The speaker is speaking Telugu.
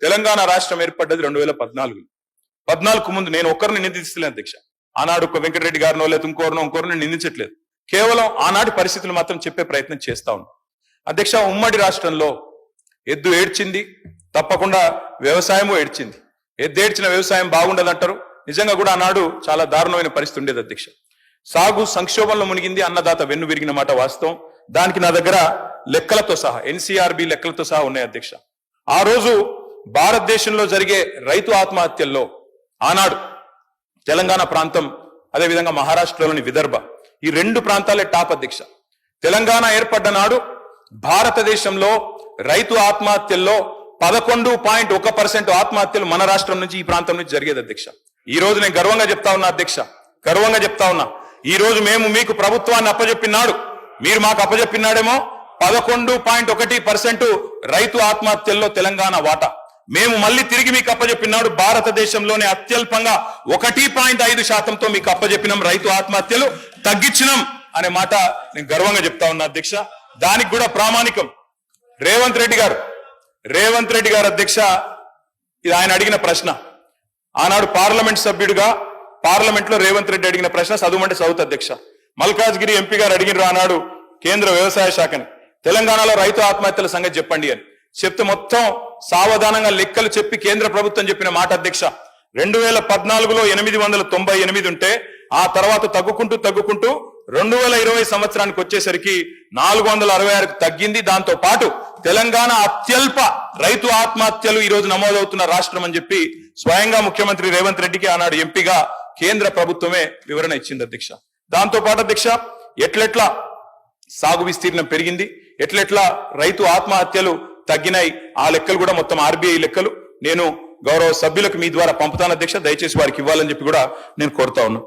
తెలంగాణ రాష్ట్రం ఏర్పడ్డది 2014. 14 ముందు నేను ఒక్కరిని నిందిస్తలేను అధ్యక్ష. ఆనాడు ఒక వెంకటరెడ్డి గారినో లేదా ఇంకోరిని నిందించట్లేదు. కేవలం ఆనాటి పరిస్థితులు మాత్రం చెప్పే ప్రయత్నం చేస్తా ఉన్నాం. అధ్యక్ష, ఉమ్మడి రాష్ట్రంలో ఎద్దు ఏడ్చింది, తప్పకుండా వ్యవసాయము ఏడ్చింది. ఎద్దు ఏడ్చిన వ్యవసాయం బాగుండదంటారు. నిజంగా కూడా ఆనాడు చాలా దారుణమైన పరిస్థితి ఉండేది అధ్యక్ష. సాగు సంక్షోభంలో మునిగింది, అన్నదాత వెన్ను విరిగిన మాట వాస్తవం. దానికి నా దగ్గర లెక్కలతో సహా NCRB లెక్కలతో సహా ఉన్నాయి అధ్యక్ష. ఆ రోజు భారతదేశంలో జరిగే రైతు ఆత్మహత్యల్లో ఆనాడు తెలంగాణ ప్రాంతం, అదేవిధంగా మహారాష్ట్రలోని విదర్భ, ఈ రెండు ప్రాంతాలే టాప్ అధ్యక్ష. తెలంగాణ ఏర్పడ్డ నాడు భారతదేశంలో రైతు ఆత్మహత్యల్లో 11.1% ఆత్మహత్యలు మన రాష్ట్రం నుంచి, ఈ ప్రాంతం నుంచి జరిగేది అధ్యక్ష. ఈ రోజు నేను గర్వంగా చెప్తా ఉన్నా అధ్యక్ష, గర్వంగా చెప్తా ఉన్నా, ఈ రోజు మేము మీకు ప్రభుత్వాన్ని అప్పజెప్పినాడు, మీరు మాకు అప్పజెప్పినాడేమో 11.1% రైతు ఆత్మహత్యల్లో తెలంగాణ వాటా. మేము మళ్ళీ తిరిగి మీకు అప్పజెప్పినాడు భారతదేశంలోనే అత్యల్పంగా 1.5%తో మీకు అప్పజెప్పినాం, రైతు ఆత్మహత్యలు తగ్గించినాం అనే మాట నేను గర్వంగా చెప్తా ఉన్నా అధ్యక్ష. దానికి కూడా ప్రామాణికం రేవంత్ రెడ్డి గారు అధ్యక్ష. ఇది ఆయన అడిగిన ప్రశ్న, ఆనాడు పార్లమెంట్ సభ్యుడిగా పార్లమెంట్ లో రేవంత్ రెడ్డి అడిగిన ప్రశ్న చదువుమంటే చదువుతా అధ్యక్ష. మల్కాజ్గిరి ఎంపీ గారు అడిగినారు ఆనాడు కేంద్ర వ్యవసాయ శాఖని, తెలంగాణలో రైతు ఆత్మహత్యల సంగతి చెప్పండి అని చెప్తే మొత్తం సావధానంగా లెక్కలు చెప్పి కేంద్ర ప్రభుత్వం చెప్పిన మాట అధ్యక్ష, 2014లో 898 ఉంటే ఆ తర్వాత తగ్గుకుంటూ 2020 సంవత్సరానికి వచ్చేసరికి 466కు తగ్గింది. దాంతో పాటు తెలంగాణ అత్యల్ప రైతు ఆత్మహత్యలు ఈ రోజు నమోదవుతున్న రాష్ట్రం అని చెప్పి స్వయంగా ముఖ్యమంత్రి రేవంత్ రెడ్డికి ఆనాడు ఎంపీగా కేంద్ర ప్రభుత్వమే వివరణ ఇచ్చింది అధ్యక్ష. దాంతో పాటు అధ్యక్ష, ఎట్లెట్లా సాగు విస్తీర్ణం పెరిగింది, ఎట్లెట్లా రైతు ఆత్మహత్యలు తగ్గినాయి, ఆ లెక్కలు కూడా మొత్తం RBI లెక్కలు నేను గౌరవ సభ్యులకు మీ ద్వారా పంపుతాను అధ్యక్ష. దయచేసి వారికి ఇవ్వాలని చెప్పి కూడా నేను కోరుతా ఉన్నాను.